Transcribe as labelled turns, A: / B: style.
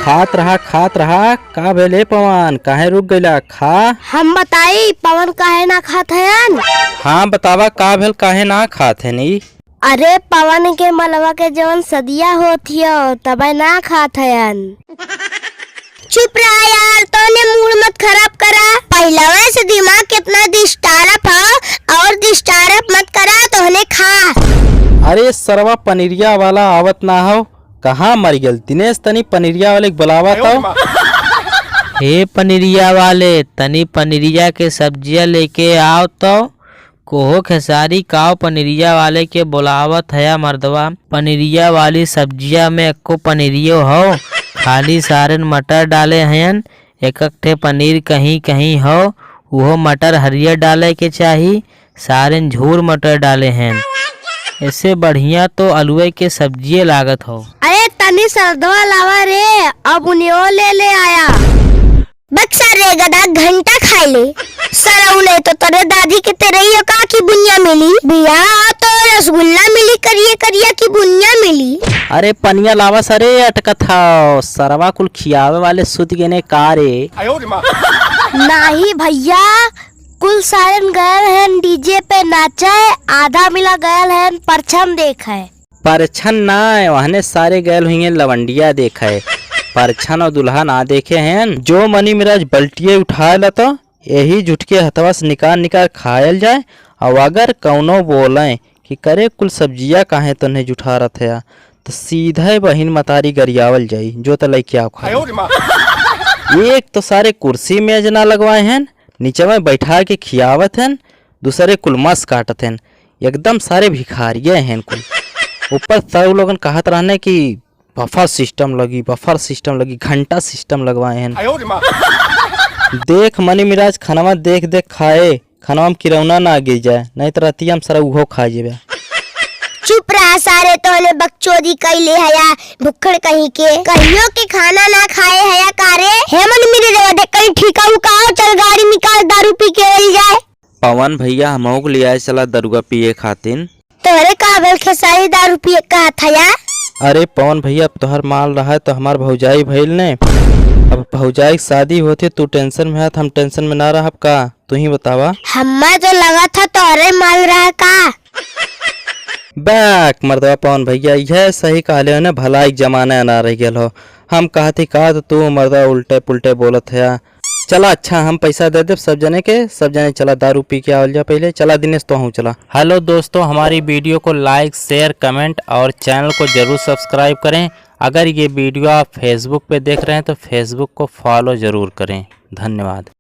A: खात रहा का भेले पवन काहे रुक गइला खा।
B: हम बताई पवन काहे ना खात हयन।
A: हाँ बतावा का भेल काहे ना खात है नी।
B: अरे पवन के मलवा के जवन सदिया होती हो तबे ना खात हयन। चुप रहा यार, तूने मूड मत खराब करा। पहला से दिमाग कितना डिस्टर्ब हो और डिस्टर्ब मत करा तोहने खा।
A: अरे सरवा पनीरिया वाला आवत ना हो, कहाँ मर गल दिनेश, तनी पनीरिया वाले बुलावा तो।
C: हे पनीरिया वाले, तनी पनीरिया के सब्जियां लेके आओ तो। कोहो खेसारी काओ पनीरिया वाले के बुलावत है मर्दवा। पनीरिया वाली सब्जियां में एको पनीरियो हो, खाली सारे मटर डाले हैं। एक ठे पनीर कहीं कहीं हो, वो मटर हरियर डाले के चाहिए, सारे झूर मटर डाले हैं। इससे बढ़िया तो आलूए के सब्जी लागत हो।
B: अरे तनी सरदवा लावा रे, अब उन्हें ले आया। बक्सा रे गधा घंटा खाए ले सरौले तो तेरे दादी के तेरे ही का की बुनिया मिली बिया तो रसगुल्ला मिली करिए करिया की बुनिया मिली।
A: अरे पनिया लावा सरे अटकत था सरवा कुल खियावे वाले सुत गए का रे।
B: नहीं भैया, कुल सारन गए हैं डीजे पे नाचा है, आधा मिला गए हैं परछम देखा है।
A: परछन ना वहने सारे गए हुए लवंडिया देखा है, परछन और दुल्हा ना देखे हैं। जो मनी मिराज बल्टिये उठाए ला तो यही झुटके हथवा से निकाल खायल जाए। और अगर कौनो बोले कि करे कुल सब्जियां काहे तो नहीं जुठा रहा था तो सीधे बहिन मतारी गरियावल जाई जो तो लैके आओ खा। एक तो सारे कुर्सी मेज ना लगवाए हैं, नीचे में बैठा के खियावत हैं, दूसरे कुल मस काटत हैं, एकदम सारे भिखारिये हैं कुल। ऊपर सब लोगन कहत रहने की बफर सिस्टम लगी घंटा सिस्टम लगवाए हैं। देख मनी मिराज खाना देख खाए, खाना में किरौना ना गिर जाए, नहीं तो रतिया हम सारा उहो खा जेबे।
B: चुप रहा सारे, तोने बकचोदी कैले हया भुक्खड़ कहीं के कहियो के खाना ना खाए हया कारे। हेमन मेरे रे दे कहीं ठीका उकाओ, चल गाड़ी निकाल दारू पी के चल जाए।
A: पवन भैया हमहू को ले आए चला दरुआ पिए खातिन।
B: तोरे काबल खेसारी दारू पिए कहा था या?
A: अरे पवन भैया तोहर माल रहा है तो हमार भौजाई भइल ने, अब भौजाई की शादी होती तो टेंशन में है, हम टेंशन में ना रह का, तू ही बतावा।
B: हम्मा तो लगा था तोरे माल रहा का।
A: बैक मर्दवा पवन भैया यह सही कहले हो ने, भलाई जमाना ना रह गया हो। हम कहती का तो तू मर्दवा उल्टे पुल्टे बोलत है। चला अच्छा हम पैसा दे दे सब जने चला दारू पी के आवल जा पहले। चला दिनेश तो हूँ चला। हेलो दोस्तों, हमारी वीडियो को लाइक शेयर कमेंट और चैनल को जरूर सब्सक्राइब करें। अगर ये वीडियो आप फेसबुक पे देख रहे हैं तो फेसबुक को फॉलो जरूर करें। धन्यवाद।